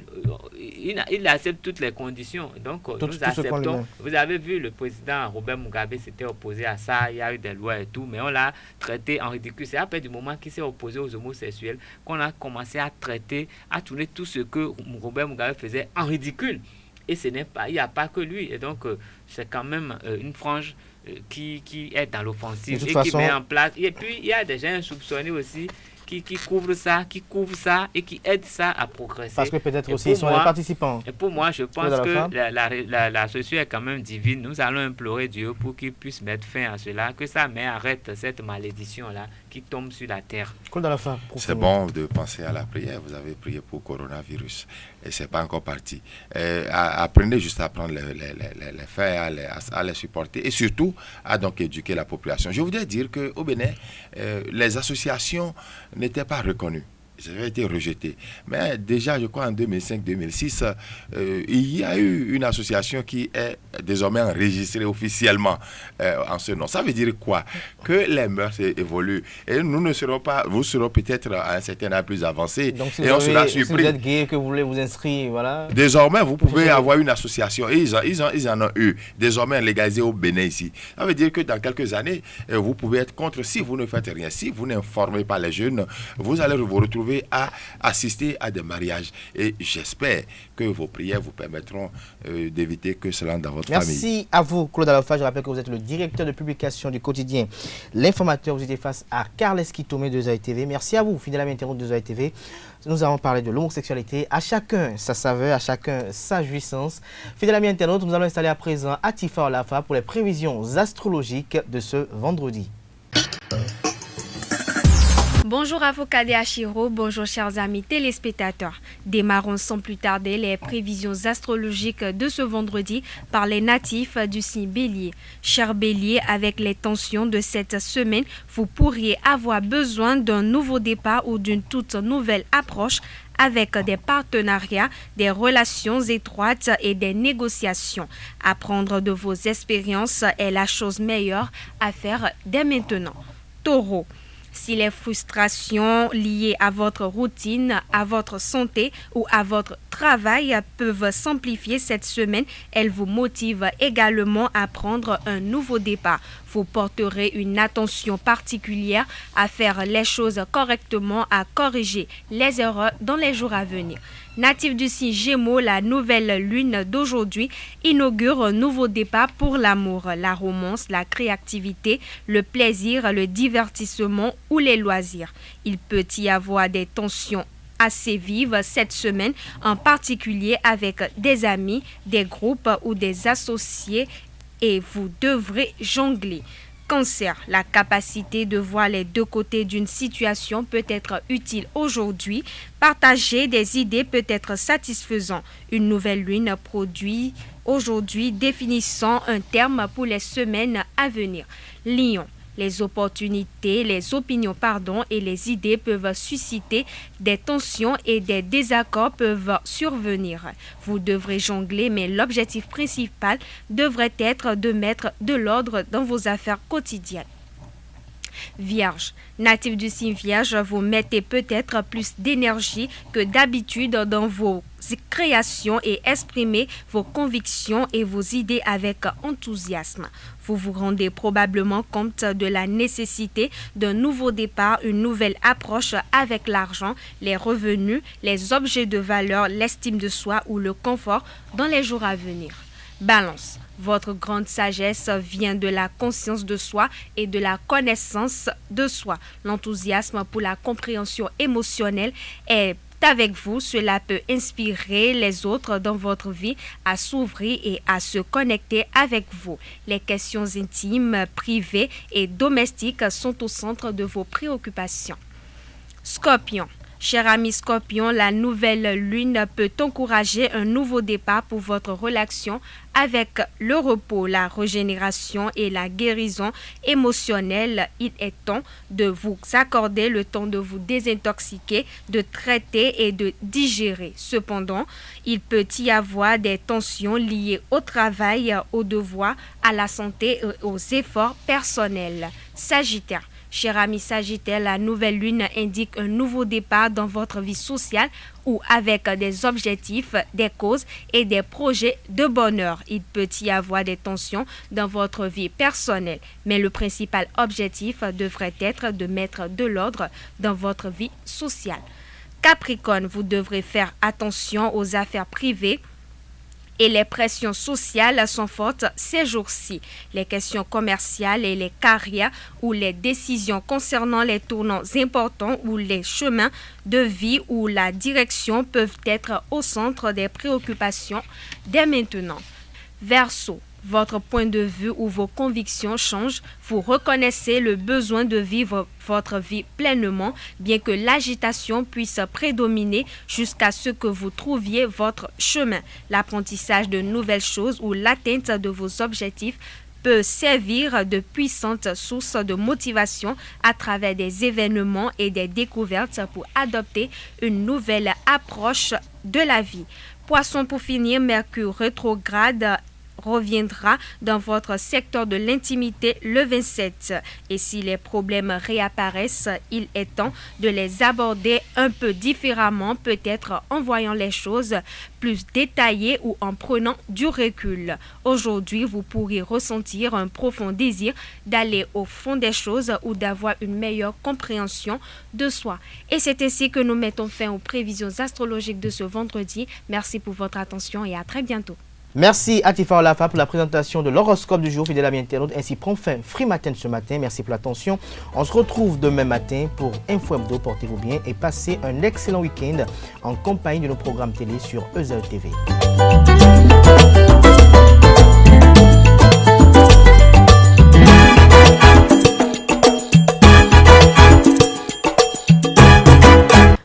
il accepte toutes les conditions, donc nous acceptons. Vous avez vu, le président Robert Mugabe s'était opposé à ça, il y a eu des lois et tout, mais on l'a traité en ridicule. C'est après du moment qu'il s'est opposé aux homosexuels qu'on a commencé à traiter, à tourner tout ce que Robert Mugabe faisait en ridicule. Et ce n'est pas, il n'y a pas que lui. Et donc c'est quand même une frange qui est dans l'offensive et qui met en place. Et puis il y a des gens soupçonnés aussi qui couvrent ça, et qui aident ça à progresser. Parce que peut-être aussi ils sont les participants. Et pour moi, je pense que la solution est quand même divine. Nous allons implorer Dieu pour qu'il puisse mettre fin à cela, que sa main arrête cette malédiction-là qui tombe sur la terre. C'est bon de penser à la prière. Vous avez prié pour le coronavirus et ce n'est pas encore parti. Apprenez juste à prendre les faits, à les supporter et surtout à donc éduquer la population. Je voudrais dire qu'au Bénin, les associations n'étaient pas reconnues. Ils avaient été rejetés. Mais déjà, je crois, en 2005-2006, il y a eu une association qui est désormais enregistrée officiellement en ce nom. Ça veut dire quoi? Que les mœurs évoluent. Et nous ne serons pas, vous serez peut-être à un certain âge plus avancé. Donc, si et on sera surpris. Si vous êtes gay, que vous voulez vous inscrire, voilà. Désormais, vous pouvez avoir une association. Et ils en ont eu. Désormais, légalisé au Bénin ici. Ça veut dire que dans quelques années, vous pouvez être contre. Si vous ne faites rien, si vous n'informez pas les jeunes, vous allez vous retrouver à assister à des mariages. Et j'espère que vos prières vous permettront d'éviter que cela dans votre famille. Merci à vous, Claude Alofa. Je rappelle que vous êtes le directeur de publication du quotidien L'Informateur. Vous étiez face à Carles Kitomé de Zoé TV. Merci à vous, fidèle ami internaute de Zoé TV. Nous avons parlé de l'homosexualité. À chacun sa saveur, à chacun sa jouissance. Fidèle ami internaute, nous allons installer à présent Atifa Olafa pour les prévisions astrologiques de ce vendredi. Bonjour Avocade Achiro, bonjour chers amis téléspectateurs. Démarrons sans plus tarder les prévisions astrologiques de ce vendredi par les natifs du signe Bélier. Cher Bélier, avec les tensions de cette semaine, vous pourriez avoir besoin d'un nouveau départ ou d'une toute nouvelle approche avec des partenariats, des relations étroites et des négociations. Apprendre de vos expériences est la chose meilleure à faire dès maintenant. Taureau. Si les frustrations liées à votre routine, à votre santé ou à votre travail peuvent s'amplifier cette semaine, elles vous motivent également à prendre un nouveau départ. Vous porterez une attention particulière à faire les choses correctement, à corriger les erreurs dans les jours à venir. Natif du signe Gémeaux, la nouvelle lune d'aujourd'hui inaugure un nouveau départ pour l'amour, la romance, la créativité, le plaisir, le divertissement ou les loisirs. Il peut y avoir des tensions assez vives cette semaine, en particulier avec des amis, des groupes ou des associés, et vous devrez jongler. Cancer, la capacité de voir les deux côtés d'une situation peut être utile aujourd'hui. Partager des idées peut être satisfaisant. Une nouvelle lune produit aujourd'hui définissant un terme pour les semaines à venir. Lion. Les opportunités, les opinions, et les idées peuvent susciter des tensions et des désaccords peuvent survenir. Vous devrez jongler, mais l'objectif principal devrait être de mettre de l'ordre dans vos affaires quotidiennes. Vierge, natif du signe Vierge, vous mettez peut-être plus d'énergie que d'habitude dans vos créations et exprimez vos convictions et vos idées avec enthousiasme. Vous vous rendez probablement compte de la nécessité d'un nouveau départ, une nouvelle approche avec l'argent, les revenus, les objets de valeur, l'estime de soi ou le confort dans les jours à venir. Balance. Votre grande sagesse vient de la conscience de soi et de la connaissance de soi. L'enthousiasme pour la compréhension émotionnelle est avec vous, cela peut inspirer les autres dans votre vie à s'ouvrir et à se connecter avec vous. Les questions intimes, privées et domestiques sont au centre de vos préoccupations. Scorpion. Cher ami Scorpion, la nouvelle lune peut encourager un nouveau départ pour votre relation avec le repos, la régénération et la guérison émotionnelle. Il est temps de vous accorder le temps de vous désintoxiquer, de traiter et de digérer. Cependant, il peut y avoir des tensions liées au travail, aux devoirs, à la santé et aux efforts personnels. Sagittaire. Cher ami Sagittaire, la nouvelle lune indique un nouveau départ dans votre vie sociale ou avec des objectifs, des causes et des projets de bonheur. Il peut y avoir des tensions dans votre vie personnelle, mais le principal objectif devrait être de mettre de l'ordre dans votre vie sociale. Capricorne, vous devrez faire attention aux affaires privées et les pressions sociales sont fortes ces jours-ci. Les questions commerciales et les carrières ou les décisions concernant les tournants importants ou les chemins de vie ou la direction peuvent être au centre des préoccupations dès maintenant. Verseau. Votre point de vue ou vos convictions changent. Vous reconnaissez le besoin de vivre votre vie pleinement, bien que l'agitation puisse prédominer jusqu'à ce que vous trouviez votre chemin. L'apprentissage de nouvelles choses ou l'atteinte de vos objectifs peut servir de puissante source de motivation à travers des événements et des découvertes pour adopter une nouvelle approche de la vie. Poisson, pour finir, Mercure rétrograde reviendra dans votre secteur de l'intimité le 27. Et si les problèmes réapparaissent, il est temps de les aborder un peu différemment, peut-être en voyant les choses plus détaillées ou en prenant du recul. Aujourd'hui, vous pourrez ressentir un profond désir d'aller au fond des choses ou d'avoir une meilleure compréhension de soi. Et c'est ainsi que nous mettons fin aux prévisions astrologiques de ce vendredi. Merci pour votre attention et à très bientôt. Merci à Tifa Olafa pour la présentation de l'horoscope du jour, fidèle à internaute. Ainsi prend fin Free Matin ce matin. Merci pour l'attention. On se retrouve demain matin pour Info Hebdo. Portez-vous bien et passez un excellent week-end en compagnie de nos programmes télé sur EZTV.